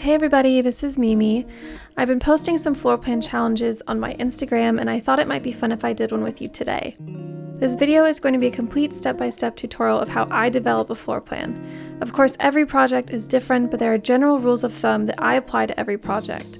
Hey everybody, this is Mimi. I've been posting some floor plan challenges on my Instagram and I thought it might be fun if I did one with you today. This video is going to be a complete step-by-step tutorial of how I develop a floor plan. Of course, every project is different, but there are general rules of thumb that I apply to every project.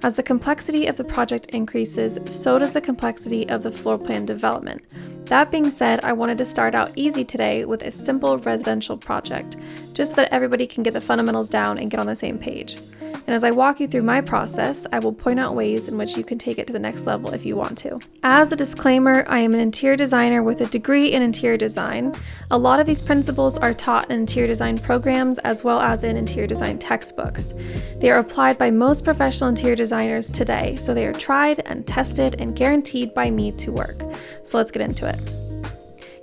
As the complexity of the project increases, so does the complexity of the floor plan development. That being said, I wanted to start out easy today with a simple residential project, just so that everybody can get the fundamentals down and get on the same page. And as I walk you through my process, I will point out ways in which you can take it to the next level if you want to. As a disclaimer, I am an interior designer with a degree in interior design. A lot of these principles are taught in interior design programs as well as in interior design textbooks. They are applied by most professional interior designers today, so they are tried and tested and guaranteed by me to work. So let's get into it.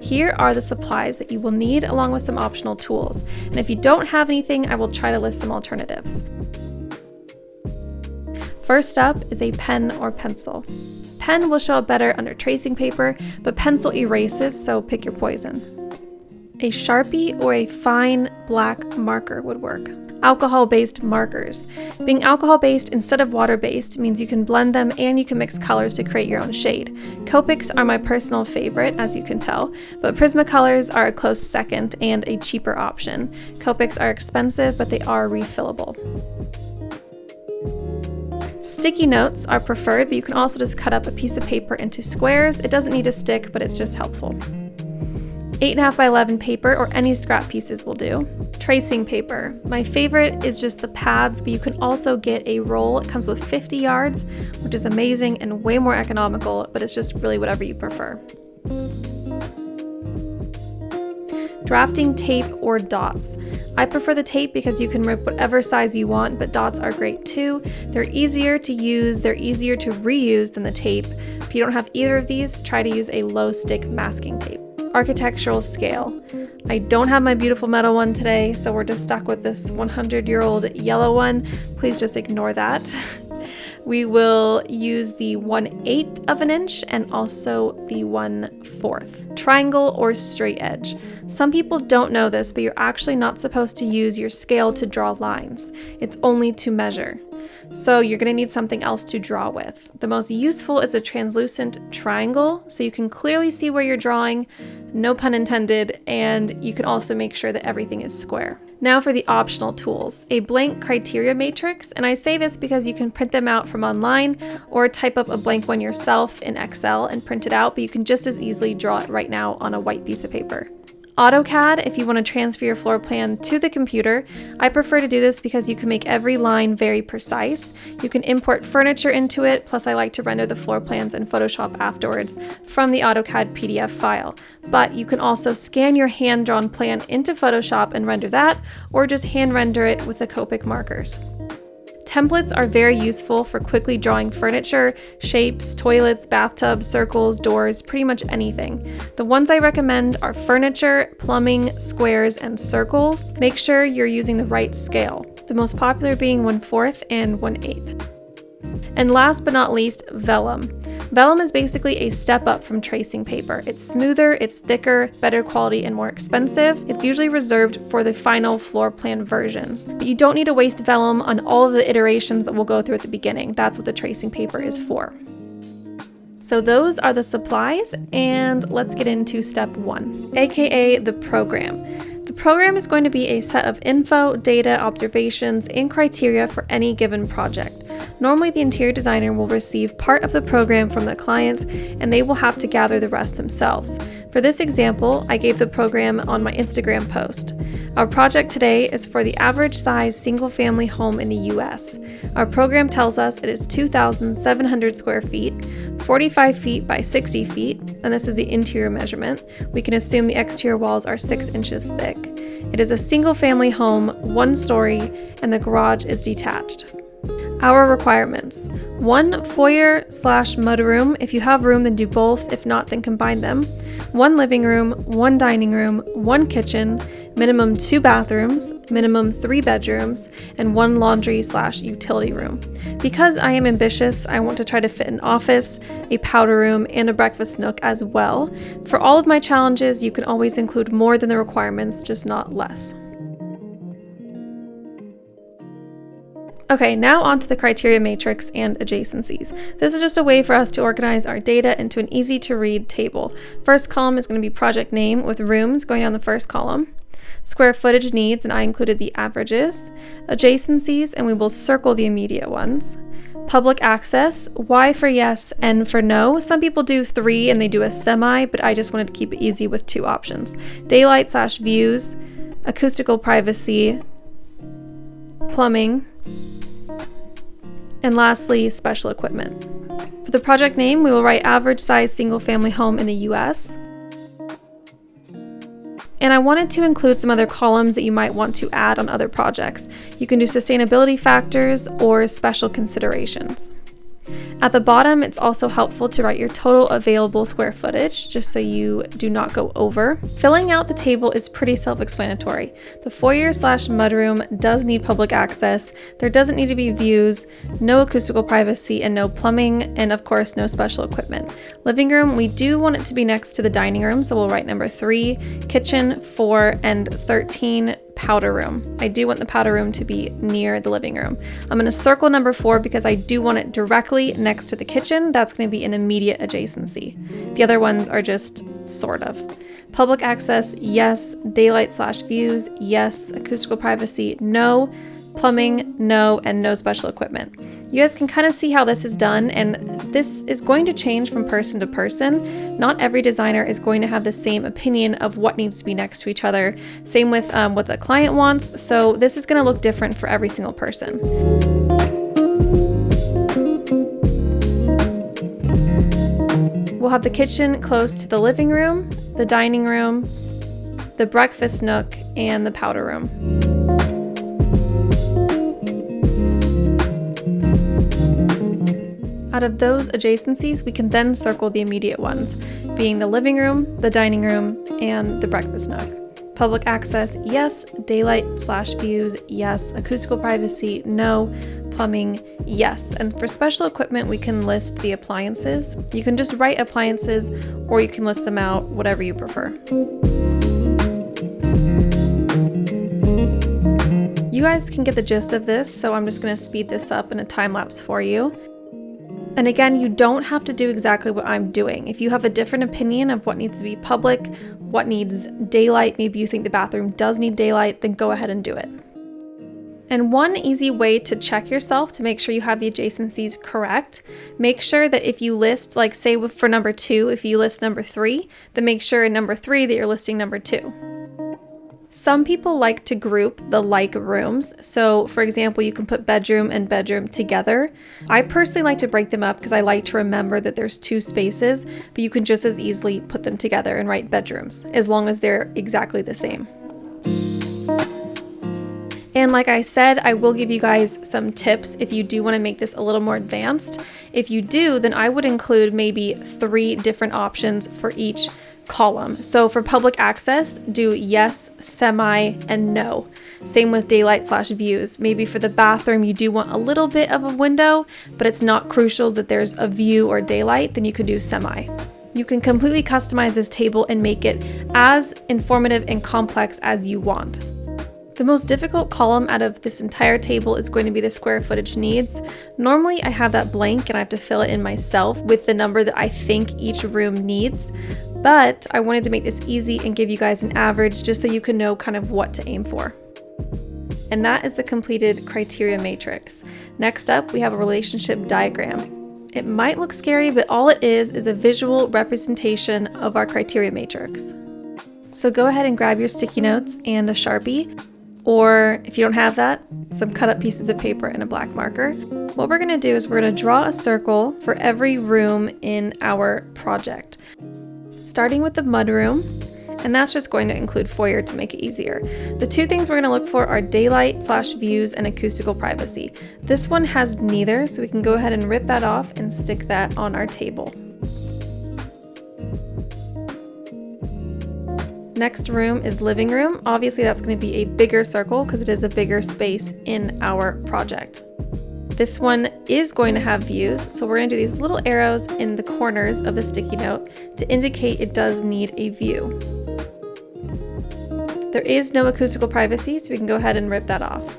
Here are the supplies that you will need along with some optional tools. And if you don't have anything, I will try to list some alternatives. First up is a pen or pencil. Pen will show up better under tracing paper, but pencil erases, so pick your poison. A Sharpie or a fine black marker would work. Alcohol-based markers. Being alcohol-based instead of water-based means you can blend them and you can mix colors to create your own shade. Copics are my personal favorite, as you can tell, but Prismacolors are a close second and a cheaper option. Copics are expensive, but they are refillable. Sticky notes are preferred, but you can also just cut up a piece of paper into squares. It doesn't need to stick, but it's just helpful. 8.5 by 11 paper or any scrap pieces will do. Tracing paper. My favorite is just the pads, but you can also get a roll. It comes with 50 yards, which is amazing and way more economical, but it's just really whatever you prefer. Drafting tape or dots. I prefer the tape because you can rip whatever size you want, but dots are great too. They're easier to use, they're easier to reuse than the tape. If you don't have either of these, try to use a low stick masking tape. Architectural scale. I don't have my beautiful metal one today, so we're just stuck with this 100-year-old yellow one. Please just ignore that. We will use the 1/8 of an inch and also the 1/4. Triangle or straight edge. Some people don't know this, but you're actually not supposed to use your scale to draw lines. It's only to measure. So you're going to need something else to draw with. The most useful is a translucent triangle, so you can clearly see where you're drawing, no pun intended, and you can also make sure that everything is square. Now for the optional tools, a blank criteria matrix, and I say this because you can print them out from online or type up a blank one yourself in Excel and print it out, but you can just as easily draw it right now on a white piece of paper. AutoCAD, if you want to transfer your floor plan to the computer. I prefer to do this because you can make every line very precise. You can import furniture into it, plus I like to render the floor plans in Photoshop afterwards from the AutoCAD PDF file. But you can also scan your hand-drawn plan into Photoshop and render that, or just hand render it with the Copic markers. Templates are very useful for quickly drawing furniture, shapes, toilets, bathtubs, circles, doors, pretty much anything. The ones I recommend are furniture, plumbing, squares, and circles. Make sure you're using the right scale, the most popular being 1/4 and 1/8. And last but not least, vellum. Vellum is basically a step up from tracing paper. It's smoother, it's thicker, better quality, and more expensive. It's usually reserved for the final floor plan versions. But you don't need to waste vellum on all of the iterations that we'll go through at the beginning. That's what the tracing paper is for. So those are the supplies, and let's get into step 1, aka the program. The program is going to be a set of info, data, observations, and criteria for any given project. Normally, the interior designer will receive part of the program from the client, and they will have to gather the rest themselves. For this example, I gave the program on my Instagram post. Our project today is for the average size single-family home in the US. Our program tells us it is 2,700 square feet, 45 feet by 60 feet, and this is the interior measurement. We can assume the exterior walls are 6 inches thick. It is a single-family home, 1 story, and the garage is detached. Our requirements: 1 foyer/mudroom. If you have room, then do both. If not, then combine them. 1 living room, 1 dining room, 1 kitchen, minimum 2 bathrooms, minimum 3 bedrooms, and 1 laundry/utility room. Because I am ambitious, I want to try to fit an office, a powder room, and a breakfast nook as well. For all of my challenges, you can always include more than the requirements, just not less. Okay, now on to the criteria matrix and adjacencies. This is just a way for us to organize our data into an easy to read table. First column is going to be project name with rooms going down the first column. Square footage needs, and I included the averages. Adjacencies, and we will circle the immediate ones. Public access, Y for yes, N for no. Some people do 3 and they do a semi, but I just wanted to keep it easy with 2 options. Daylight/views, acoustical privacy, plumbing, and lastly, special equipment. For the project name, we will write average size single family home in the US. And I wanted to include some other columns that you might want to add on other projects. You can do sustainability factors or special considerations. At the bottom, it's also helpful to write your total available square footage, just so you do not go over. Filling out the table is pretty self-explanatory. The foyer/mudroom does need public access. There doesn't need to be views, no acoustical privacy, and no plumbing, and of course, no special equipment. Living room, we do want it to be next to the dining room, so we'll write number 3, kitchen 4, and 13, powder room. I do want the powder room to be near the living room. I'm going to circle number 4 because I do want it directly next to the kitchen. That's going to be an immediate adjacency. The other ones are just sort of. Public access, yes. Daylight/views, yes. Acoustical privacy, no. Plumbing, no, and no special equipment. You guys can kind of see how this is done, and this is going to change from person to person. Not every designer is going to have the same opinion of what needs to be next to each other. Same with what the client wants, so this is going to look different for every single person. We'll have the kitchen close to the living room, the dining room, the breakfast nook, and the powder room. Out of those adjacencies, we can then circle the immediate ones, being the living room, the dining room, and the breakfast nook. Public access, yes. Daylight/views, yes. Acoustical privacy, no. Plumbing, yes. And for special equipment, we can list the appliances. You can just write appliances, or you can list them out, whatever you prefer. You guys can get the gist of this, so I'm just going to speed this up in a time lapse for you. And again, you don't have to do exactly what I'm doing. If you have a different opinion of what needs to be public, what needs daylight, maybe you think the bathroom does need daylight, then go ahead and do it. And one easy way to check yourself to make sure you have the adjacencies correct, make sure that if you list, like say for number 2, if you list number 3, then make sure in number 3 that you're listing number 2. Some people like to group the like rooms. So for example, you can put bedroom and bedroom together. I personally like to break them up because I like to remember that there's 2 spaces, but you can just as easily put them together and write bedrooms as long as they're exactly the same. And like I said, I will give you guys some tips if you do want to make this a little more advanced. If you do, then I would include maybe 3 different options for each column. So for public access, do yes, semi, and no. Same with daylight/views. Maybe for the bathroom, you do want a little bit of a window, but it's not crucial that there's a view or daylight, then you could do semi. You can completely customize this table and make it as informative and complex as you want. The most difficult column out of this entire table is going to be the square footage needs. Normally I have that blank and I have to fill it in myself with the number that I think each room needs, but I wanted to make this easy and give you guys an average just so you can know kind of what to aim for. And that is the completed criteria matrix. Next up, we have a relationship diagram. It might look scary, but all it is a visual representation of our criteria matrix. So go ahead and grab your sticky notes and a Sharpie, or if you don't have that, some cut up pieces of paper and a black marker. What we're going to do is we're going to draw a circle for every room in our project, starting with the mudroom, and that's just going to include foyer to make it easier. The 2 things we're going to look for are daylight/views and acoustical privacy. This one has neither, so we can go ahead and rip that off and stick that on our table. Next room is living room. Obviously that's going to be a bigger circle because it is a bigger space in our project. This one is going to have views, so we're going to do these little arrows in the corners of the sticky note to indicate it does need a view. There is no acoustical privacy, so we can go ahead and rip that off.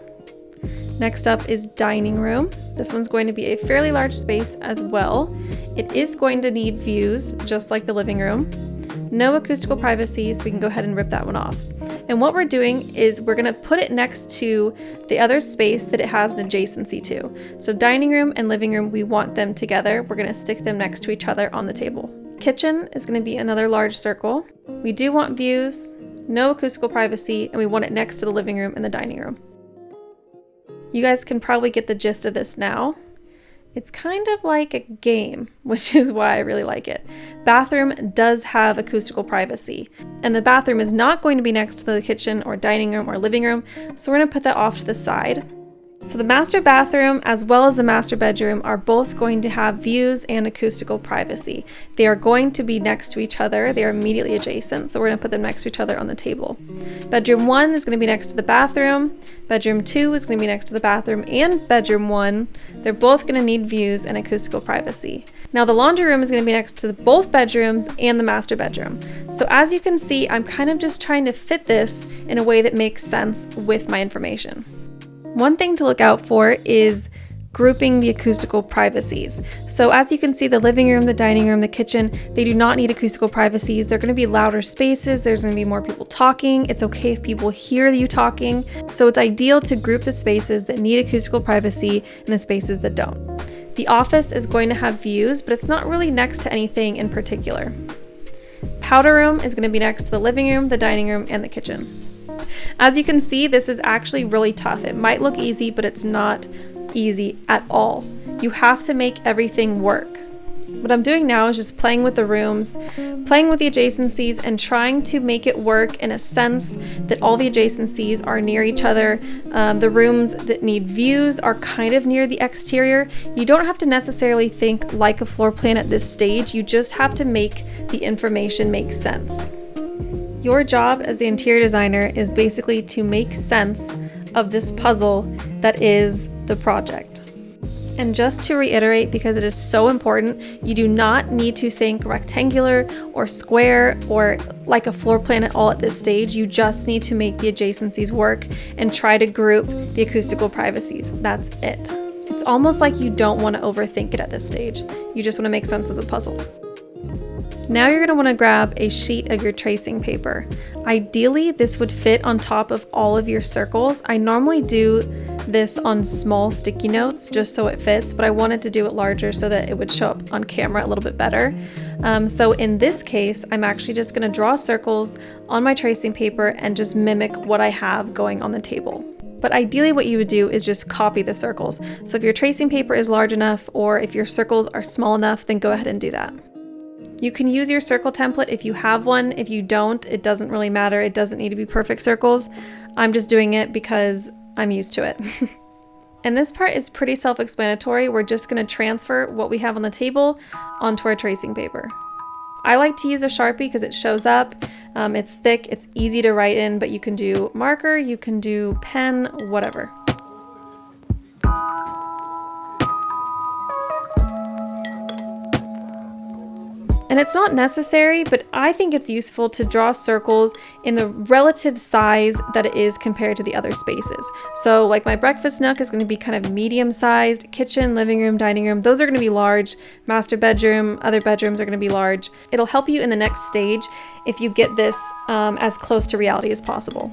Next up is dining room. This one's going to be a fairly large space as well. It is going to need views, just like the living room. No acoustical privacy, so we can go ahead and rip that one off. And what we're doing is we're gonna put it next to the other space that it has an adjacency to. So dining room and living room, we want them together. We're gonna stick them next to each other on the table. Kitchen is gonna be another large circle. We do want views, no acoustical privacy, and we want it next to the living room and the dining room. You guys can probably get the gist of this now. It's kind of like a game, which is why I really like it. Bathroom does have acoustical privacy, and the bathroom is not going to be next to the kitchen or dining room or living room, so we're going to put that off to the side. So the master bathroom as well as the master bedroom are both going to have views and acoustical privacy. They are going to be next to each other. They are immediately adjacent, so we're going to put them next to each other on the table. Bedroom 1 is going to be next to the bathroom. Bedroom 2 is going to be next to the bathroom and bedroom 1. They're both going to need views and acoustical privacy. Now the laundry room is going to be next to both bedrooms and the master bedroom. So as you can see, I'm kind of just trying to fit this in a way that makes sense with my information. One thing to look out for is grouping the acoustical privacies. So as you can see, the living room, the dining room, the kitchen, they do not need acoustical privacies. They're going to be louder spaces. There's going to be more people talking. It's okay if people hear you talking. So it's ideal to group the spaces that need acoustical privacy and the spaces that don't. The office is going to have views, but it's not really next to anything in particular. Powder room is going to be next to the living room, the dining room, and the kitchen. As you can see, this is actually really tough. It might look easy, but it's not easy at all. You have to make everything work. What I'm doing now is just playing with the rooms, playing with the adjacencies, and trying to make it work in a sense that all the adjacencies are near each other. The rooms that need views are kind of near the exterior. You don't have to necessarily think like a floor plan at this stage. You just have to make the information make sense. Your job as the interior designer is basically to make sense of this puzzle that is the project. And just to reiterate, because it is so important, you do not need to think rectangular or square or like a floor plan at all at this stage. You just need to make the adjacencies work and try to group the acoustical privacies. That's it. It's almost like you don't want to overthink it at this stage. You just want to make sense of the puzzle. Now you're going to want to grab a sheet of your tracing paper. Ideally, this would fit on top of all of your circles. I normally do this on small sticky notes just so it fits, but I wanted to do it larger so that it would show up on camera a little bit better. So in this case, I'm actually just going to draw circles on my tracing paper and just mimic what I have going on the table. But ideally what you would do is just copy the circles. So if your tracing paper is large enough or if your circles are small enough, then go ahead and do that. You can use your circle template if you have one. If you don't, it doesn't really matter. It doesn't need to be perfect circles. I'm just doing it because I'm used to it. And this part is pretty self-explanatory. We're just going to transfer what we have on the table onto our tracing paper. I like to use a Sharpie because it shows up. It's thick, it's easy to write in, but you can do marker, you can do pen, whatever. And it's not necessary, but I think it's useful to draw circles in the relative size that it is compared to the other spaces. So like my breakfast nook is going to be kind of medium sized, kitchen, living room, dining room, those are going to be large, master bedroom, other bedrooms are going to be large. It'll help you in the next stage if you get this as close to reality as possible.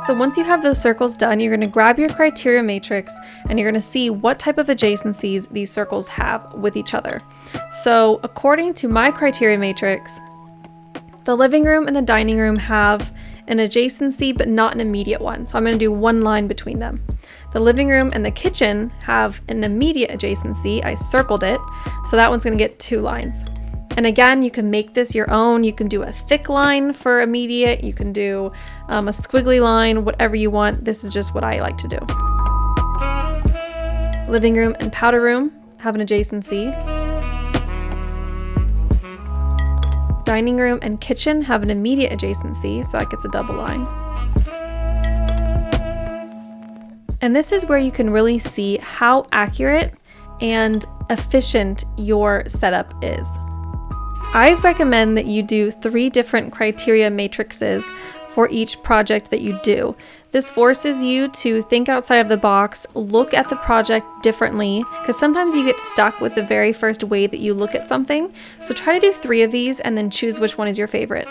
So once you have those circles done, you're going to grab your criteria matrix and you're going to see what type of adjacencies these circles have with each other. So according to my criteria matrix, the living room and the dining room have an adjacency but not an immediate one. So I'm going to do one line between them. The living room and the kitchen have an immediate adjacency. I circled it. So that one's going to get 2 lines. And again, you can make this your own. You can do a thick line for immediate. You can do a squiggly line, whatever you want. This is just what I like to do. Living room and powder room have an adjacency. Dining room and kitchen have an immediate adjacency, so that gets a double line. And this is where you can really see how accurate and efficient your setup is. I recommend that you do 3 different criteria matrices for each project that you do. This forces you to think outside of the box, look at the project differently, because sometimes you get stuck with the very first way that you look at something. So try to do 3 of these and then choose which one is your favorite.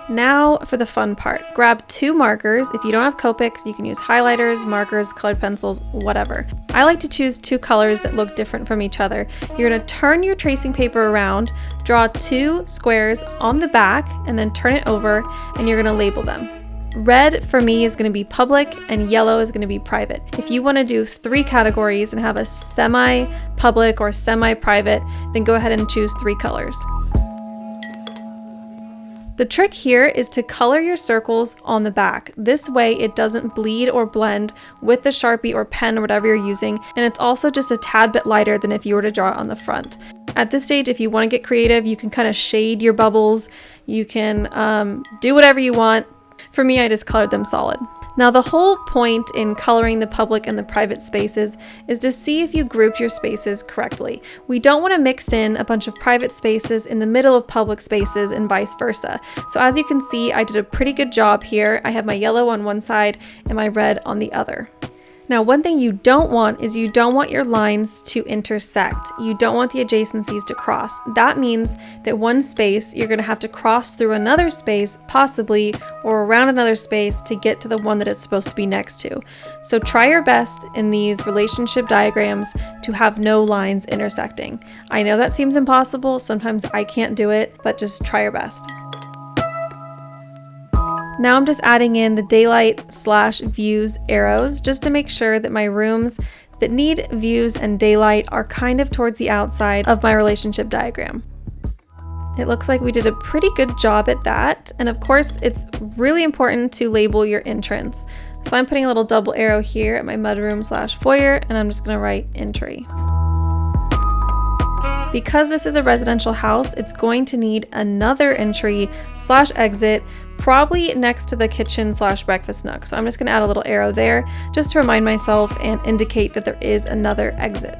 Now for the fun part. Grab 2 markers. If you don't have Copics, you can use highlighters, markers, colored pencils, whatever. I like to choose 2 colors that look different from each other. You're going to turn your tracing paper around, draw 2 squares on the back, and then turn it over, and you're going to label them. Red for me is going to be public and yellow is going to be private. If you want to do 3 categories and have a semi-public or semi-private, then go ahead and choose 3 colors. The trick here is to color your circles on the back. This way it doesn't bleed or blend with the Sharpie or pen or whatever you're using, and it's also just a tad bit lighter than if you were to draw it on the front. At this stage, if you want to get creative, you can kind of shade your bubbles, you can do whatever you want. For me, I just colored them solid. Now the whole point in coloring the public and the private spaces is to see if you grouped your spaces correctly. We don't want to mix in a bunch of private spaces in the middle of public spaces and vice versa. So as you can see, I did a pretty good job here. I have my yellow on one side and my red on the other. Now, one thing you don't want is you don't want your lines to intersect. You don't want the adjacencies to cross. That means that one space, you're going to have to cross through another space, possibly, or around another space to get to the one that it's supposed to be next to. So try your best in these relationship diagrams to have no lines intersecting. I know that seems impossible. Sometimes I can't do it, but just try your best. Now I'm just adding in the daylight/views arrows just to make sure that my rooms that need views and daylight are kind of towards the outside of my relationship diagram. It looks like we did a pretty good job at that. And of course, it's really important to label your entrance. So I'm putting a little double arrow here at my mudroom/foyer, and I'm just gonna write entry. Because this is a residential house, it's going to need another entry/exit, probably next to the kitchen/breakfast nook. So I'm just gonna add a little arrow there just to remind myself and indicate that there is another exit.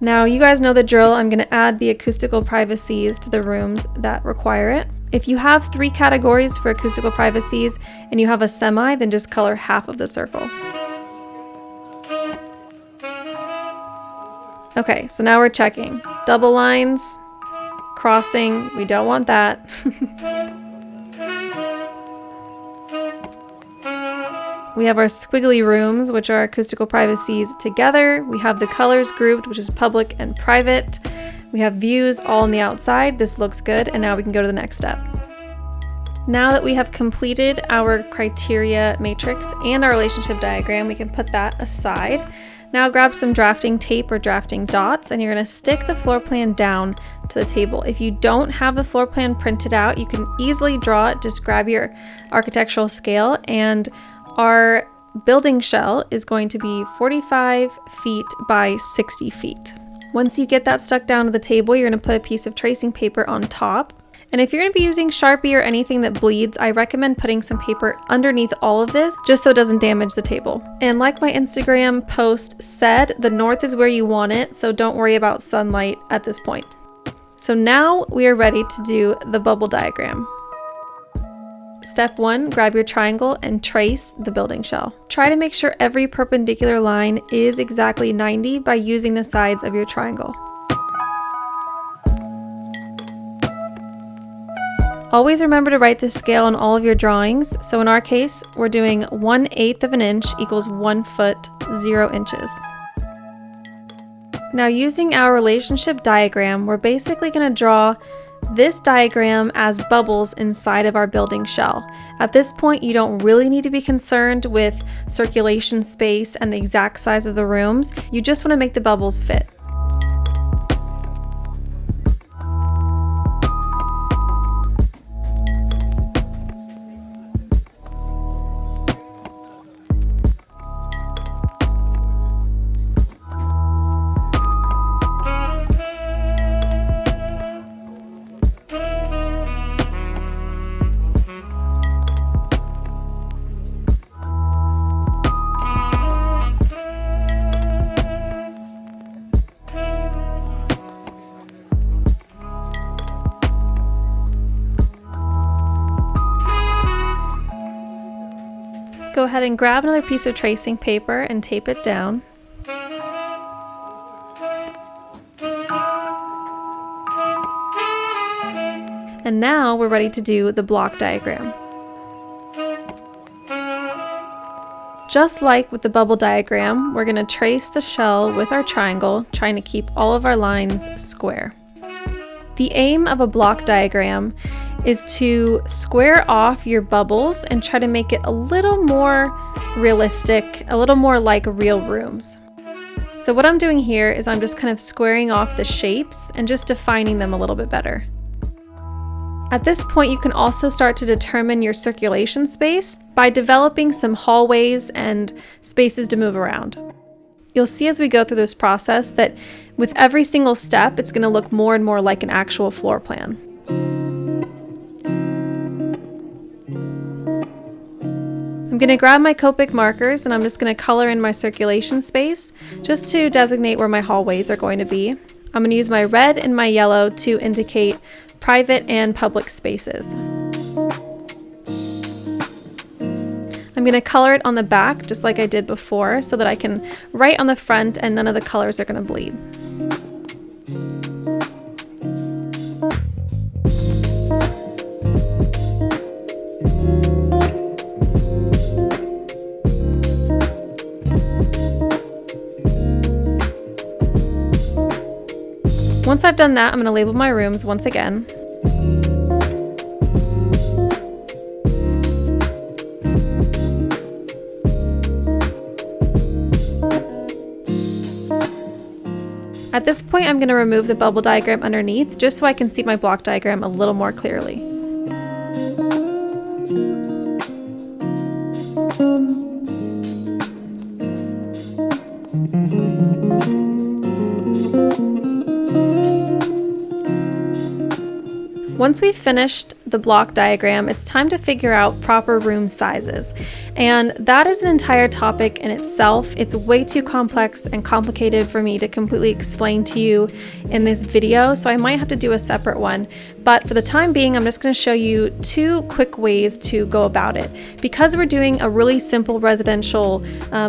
Now you guys know the drill. I'm gonna add the acoustical privacies to the rooms that require it. If you have 3 categories for acoustical privacies and you have a semi, then just color half of the circle. Okay, so now we're checking. Double lines, crossing, we don't want that. We have our squiggly rooms, which are acoustical privacies together. We have the colors grouped, which is public and private. We have views all on the outside. This looks good, and now we can go to the next step. Now that we have completed our criteria matrix and our relationship diagram, we can put that aside. Now grab some drafting tape or drafting dots, and you're going to stick the floor plan down to the table. If you don't have the floor plan printed out, you can easily draw it. Just grab your architectural scale, and our building shell is going to be 45 feet by 60 feet. Once you get that stuck down to the table, you're going to put a piece of tracing paper on top. And if you're going to be using Sharpie or anything that bleeds, I recommend putting some paper underneath all of this just so it doesn't damage the table. And like my Instagram post said, the north is where you want it, so don't worry about sunlight at this point. So now we are ready to do the bubble diagram. Step 1, grab your triangle and trace the building shell. Try to make sure every perpendicular line is exactly 90 by using the sides of your triangle. Always remember to write the scale on all of your drawings. So in our case, we're doing 1/8 of an inch equals 1 foot, 0 inches. Now using our relationship diagram, we're basically going to draw this diagram as bubbles inside of our building shell. At this point, you don't really need to be concerned with circulation space and the exact size of the rooms. You just want to make the bubbles fit. Go ahead and grab another piece of tracing paper and tape it down. And now we're ready to do the block diagram. Just like with the bubble diagram, we're going to trace the shell with our triangle, trying to keep all of our lines square. The aim of a block diagram is to square off your bubbles and try to make it a little more realistic, a little more like real rooms. So what I'm doing here is I'm just kind of squaring off the shapes and just defining them a little bit better. At this point, you can also start to determine your circulation space by developing some hallways and spaces to move around. You'll see as we go through this process that with every single step, it's going to look more and more like an actual floor plan. I'm going to grab my Copic markers and I'm just going to color in my circulation space just to designate where my hallways are going to be. I'm going to use my red and my yellow to indicate private and public spaces. I'm going to color it on the back just like I did before so that I can write on the front and none of the colors are going to bleed. Once I've done that, I'm going to label my rooms once again. At this point, I'm going to remove the bubble diagram underneath just so I can see my block diagram a little more clearly. Once we've finished the block diagram, it's time to figure out proper room sizes. And that is an entire topic in itself. It's way too complex and complicated for me to completely explain to you in this video, so I might have to do a separate one. But for the time being, I'm just going to show you two quick ways to go about it. Because we're doing a really simple residential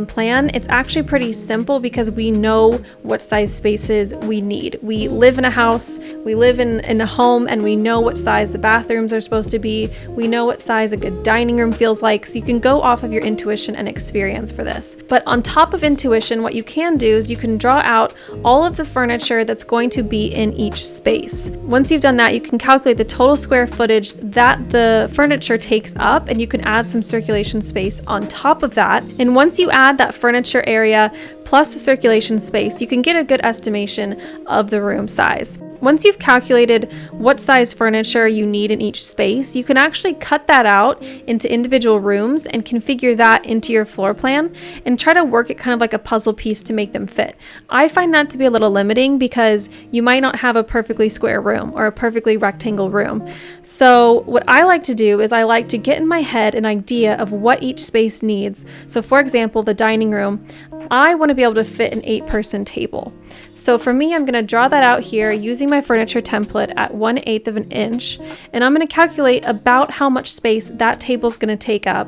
plan, it's actually pretty simple because we know what size spaces we need. We live in a house, we live in a home, and we know what size the bathrooms are supposed to be. We know what size a good dining room feels like, so you can go off of your intuition and experience for this. But on top of intuition, what you can do is you can draw out all of the furniture that's going to be in each space. Once you've done that, you can calculate the total square footage that the furniture takes up, and you can add some circulation space on top of that. And once you add that furniture area plus the circulation space, you can get a good estimation of the room size. Once you've calculated what size furniture you need in each space, you can actually cut that out into individual rooms and configure that into your floor plan and try to work it kind of like a puzzle piece to make them fit. I find that to be a little limiting because you might not have a perfectly square room or a perfectly rectangle room. So what I like to do is I like to get in my head an idea of what each space needs. So for example, the dining room, I want to be able to fit an 8-person table. So for me, I'm going to draw that out here using my furniture template at 1/8 of an inch, and I'm going to calculate about how much space that table is going to take up.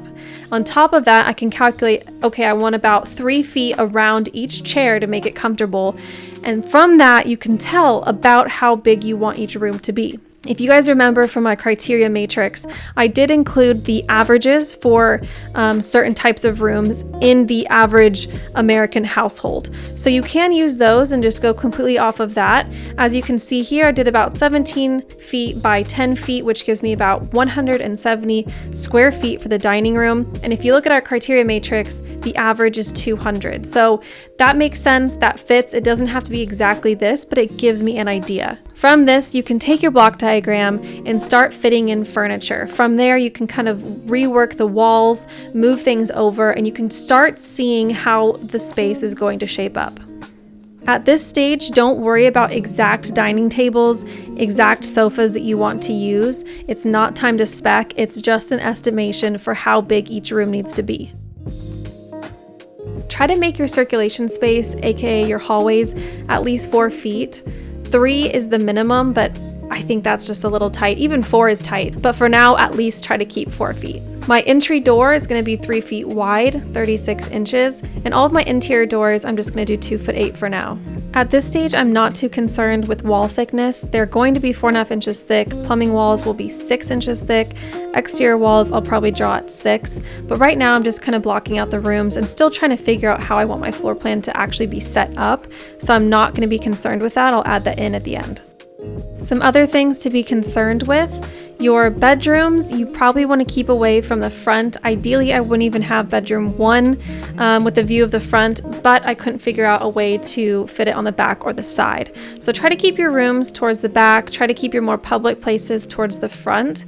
On top of that, I can calculate, okay, I want about 3 feet around each chair to make it comfortable, and from that, you can tell about how big you want each room to be. If you guys remember from my criteria matrix, I did include the averages for certain types of rooms in the average American household. So you can use those and just go completely off of that. As you can see here, I did about 17 feet by 10 feet, which gives me about 170 square feet for the dining room. And if you look at our criteria matrix, the average is 200. So that makes sense, that fits. It doesn't have to be exactly this, but it gives me an idea. From this, you can take your block diagram and start fitting in furniture. From there, you can kind of rework the walls, move things over, and you can start seeing how the space is going to shape up. At this stage, don't worry about exact dining tables, exact sofas that you want to use. It's not time to spec, it's just an estimation for how big each room needs to be. Try to make your circulation space, aka your hallways, at least 4 feet. 3 is the minimum, but I think that's just a little tight. Even 4 is tight, but for now, at least try to keep 4 feet. My entry door is going to be 3 feet wide, 36 inches, and all of my interior doors I'm just going to do 2'8" for now. At this stage, I'm not too concerned with wall thickness. They're going to be 4.5 inches thick. Plumbing walls will be 6 inches thick. Exterior walls I'll probably draw at 6, but right now I'm just kind of blocking out the rooms and still trying to figure out how I want my floor plan to actually be set up, so I'm not going to be concerned with that. I'll add that in at the end. Some other things to be concerned with. Your bedrooms, you probably want to keep away from the front. Ideally, I wouldn't even have bedroom 1 with the view of the front, but I couldn't figure out a way to fit it on the back or the side. So try to keep your rooms towards the back, try to keep your more public places towards the front.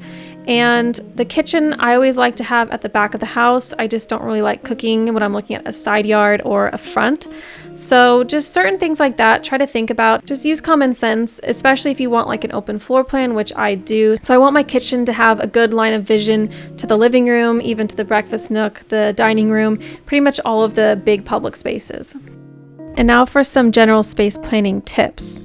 And the kitchen, I always like to have at the back of the house. I just don't really like cooking when I'm looking at a side yard or a front. So just certain things like that, try to think about. Just use common sense, especially if you want like an open floor plan, which I do. So I want my kitchen to have a good line of vision to the living room, even to the breakfast nook, the dining room, pretty much all of the big public spaces. And now for some general space planning tips.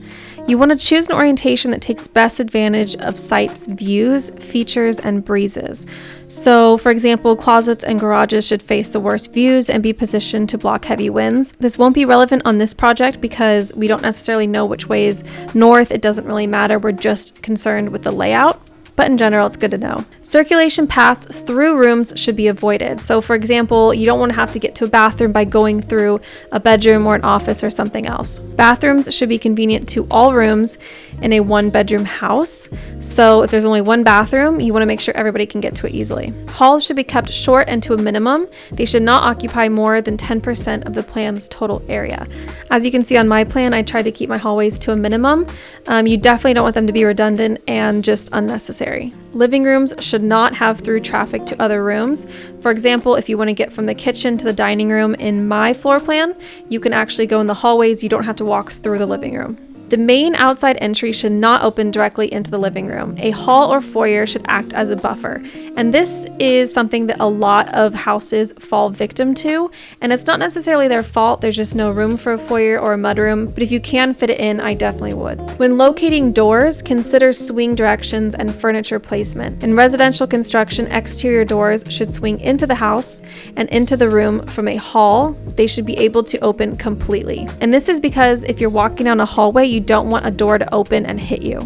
You want to choose an orientation that takes best advantage of site's views, features, and breezes. So, for example, closets and garages should face the worst views and be positioned to block heavy winds. This won't be relevant on this project because we don't necessarily know which way is north. It doesn't really matter. We're just concerned with the layout. But in general, it's good to know. Circulation paths through rooms should be avoided. So for example, you don't want to have to get to a bathroom by going through a bedroom or an office or something else. Bathrooms should be convenient to all rooms in a 1-bedroom house. So if there's only 1 bathroom, you want to make sure everybody can get to it easily. Halls should be kept short and to a minimum. They should not occupy more than 10% of the plan's total area. As you can see on my plan, I tried to keep my hallways to a minimum. You definitely don't want them to be redundant and just unnecessary. Living rooms should not have through traffic to other rooms. For example, if you want to get from the kitchen to the dining room in my floor plan, you can actually go in the hallways. You don't have to walk through the living room. The main outside entry should not open directly into the living room. A hall or foyer should act as a buffer. And this is something that a lot of houses fall victim to. And it's not necessarily their fault. There's just no room for a foyer or a mudroom. But if you can fit it in, I definitely would. When locating doors, consider swing directions and furniture placement. In residential construction, exterior doors should swing into the house and into the room from a hall. They should be able to open completely. And this is because if you're walking down a hallway, you don't want a door to open and hit you.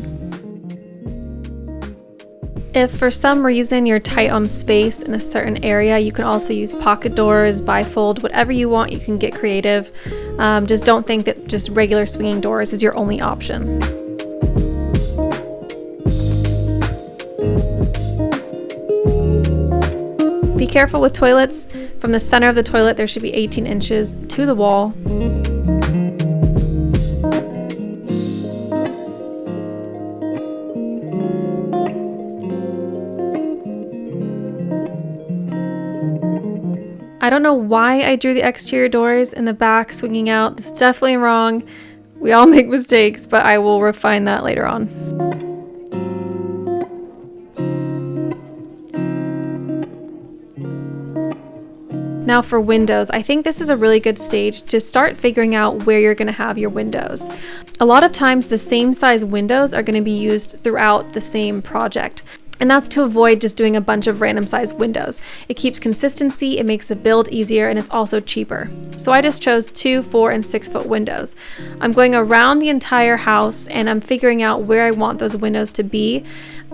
If for some reason you're tight on space in a certain area, you can also use pocket doors, bifold, whatever you want. You can get creative. Just don't think that just regular swinging doors is your only option. Be careful with toilets. From the center of the toilet, there should be 18 inches to the wall. I don't know why I drew the exterior doors in the back swinging out. It's definitely wrong. We all make mistakes, but I will refine that later on. Now for windows, I think this is a really good stage to start figuring out where you're going to have your windows. A lot of times the same size windows are going to be used throughout the same project. And that's to avoid just doing a bunch of random size windows. It keeps consistency, it makes the build easier, and it's also cheaper. So I just chose 2, 4, and 6 foot windows. I'm going around the entire house and I'm figuring out where I want those windows to be.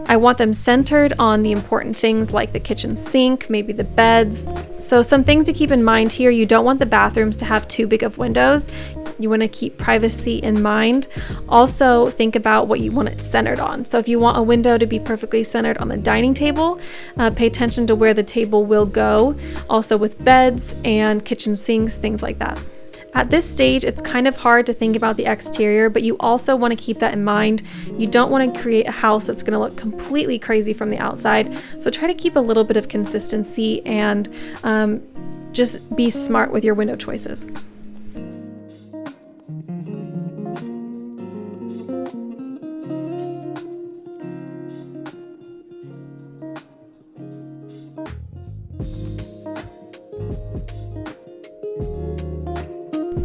I want them centered on the important things like the kitchen sink, maybe the beds. So some things to keep in mind here, you don't want the bathrooms to have too big of windows. You want to keep privacy in mind. Also think about what you want it centered on. So if you want a window to be perfectly centered on the dining table, pay attention to where the table will go. Also with beds and kitchen sinks, things like that. At this stage, it's kind of hard to think about the exterior, but you also want to keep that in mind. You don't want to create a house that's going to look completely crazy from the outside. So try to keep a little bit of consistency and just be smart with your window choices.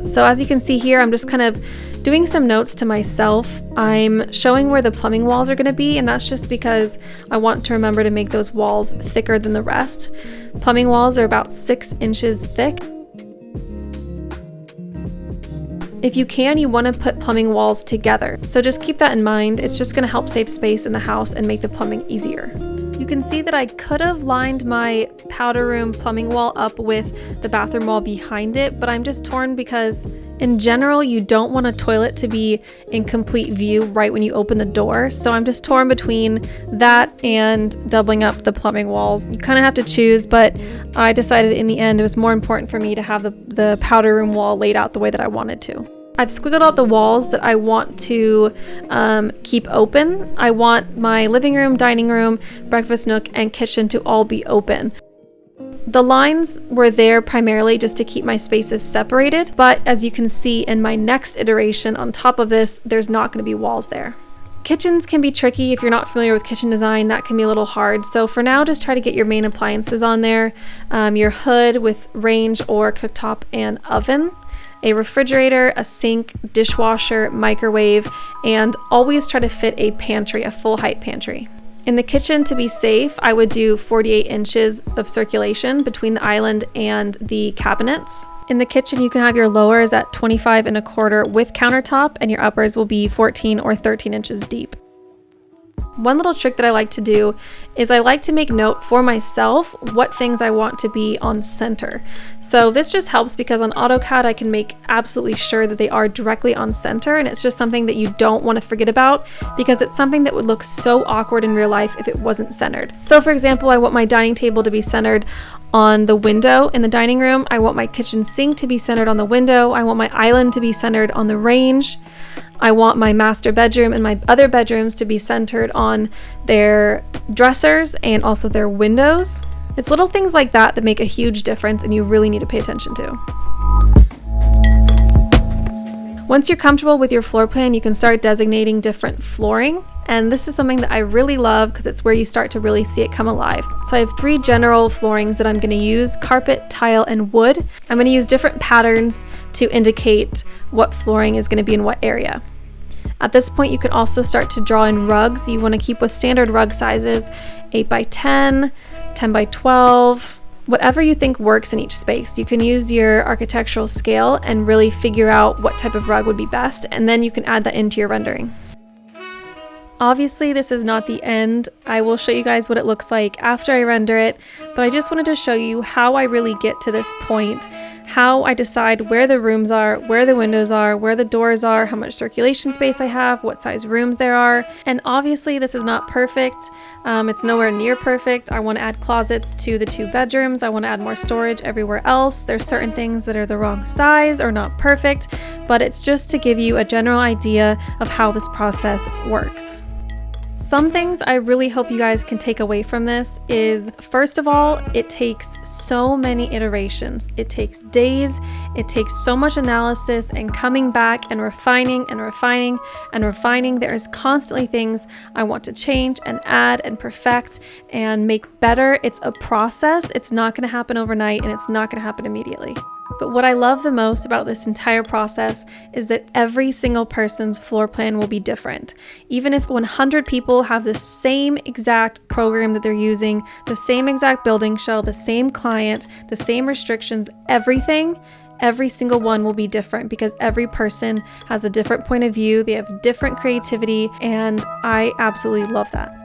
So as you can see here, I'm just kind of Doing some notes to myself, I'm showing where the plumbing walls are going to be, and that's just because I want to remember to make those walls thicker than the rest. Plumbing walls are about 6 inches thick. If you can, you want to put plumbing walls together. So just keep that in mind. It's just going to help save space in the house and make the plumbing easier. You can see that I could have lined my powder room plumbing wall up with the bathroom wall behind it, but I'm just torn because in general, you don't want a toilet to be in complete view right when you open the door. So I'm just torn between that and doubling up the plumbing walls. You kind of have to choose, but I decided in the end it was more important for me to have the powder room wall laid out the way that I wanted to. I've squiggled out the walls that I want to keep open. I want my living room, dining room, breakfast nook, and kitchen to all be open. The lines were there primarily just to keep my spaces separated, but as you can see in my next iteration on top of this, there's not going to be walls there. Kitchens can be tricky if you're not familiar with kitchen design. That can be a little hard. So for now, just try to get your main appliances on there, your hood with range or cooktop and oven, a refrigerator, a sink, dishwasher, microwave, and always try to fit a pantry, a full height pantry. In the kitchen, to be safe, I would do 48 inches of circulation between the island and the cabinets. In the kitchen, you can have your lowers at 25 1/4 with countertop, and your uppers will be 14 or 13 inches deep. One little trick that I like to do is I like to make note for myself what things I want to be on center. So this just helps because on AutoCAD I can make absolutely sure that they are directly on center, and it's just something that you don't want to forget about because it's something that would look so awkward in real life if it wasn't centered. So for example, I want my dining table to be centered on the window in the dining room. I want my kitchen sink to be centered on the window. I want my island to be centered on the range. I want my master bedroom and my other bedrooms to be centered on their dressers and also their windows. It's little things like that that make a huge difference and you really need to pay attention to. Once you're comfortable with your floor plan, you can start designating different flooring. And this is something that I really love because it's where you start to really see it come alive. So I have 3 general floorings that I'm going to use: carpet, tile, and wood. I'm going to use different patterns to indicate what flooring is going to be in what area. At this point, you can also start to draw in rugs. You want to keep with standard rug sizes, 8 by 10, 10 by 12, whatever you think works in each space. You can use your architectural scale and really figure out what type of rug would be best, and then you can add that into your rendering. Obviously, this is not the end. I will show you guys what it looks like after I render it, but I just wanted to show you how I really get to this point, how I decide where the rooms are, where the windows are, where the doors are, how much circulation space I have, what size rooms there are. And obviously this is not perfect. It's nowhere near perfect. I want to add closets to the 2 bedrooms. I want to add more storage everywhere else. There's certain things that are the wrong size or not perfect, but it's just to give you a general idea of how this process works. Some things I really hope you guys can take away from this is, first of all, it takes so many iterations. It takes days, it takes so much analysis and coming back and refining and refining and refining. There is constantly things I want to change and add and perfect and make better. It's a process. It's not going to happen overnight and it's not going to happen immediately. But what I love the most about this entire process is that every single person's floor plan will be different. Even if 100 people have the same exact program that they're using, the same exact building shell, the same client, the same restrictions, everything, every single one will be different because every person has a different point of view, they have different creativity, and I absolutely love that.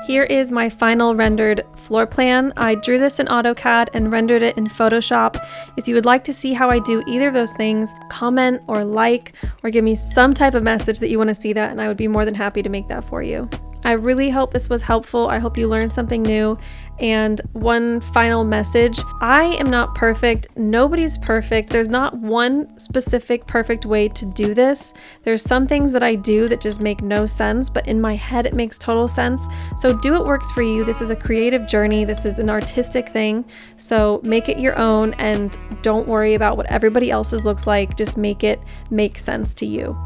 Here is my final rendered floor plan. I drew this in AutoCAD and rendered it in Photoshop. If you would like to see how I do either of those things, comment or like or give me some type of message that you want to see that, and I would be more than happy to make that for you. I really hope this was helpful. I hope you learned something new. And one final message, I am not perfect. Nobody's perfect. There's not one specific perfect way to do this. There's some things that I do that just make no sense, but in my head it makes total sense. So do what works for you. This is a creative journey. This is an artistic thing. So make it your own and don't worry about what everybody else's looks like. Just make it make sense to you.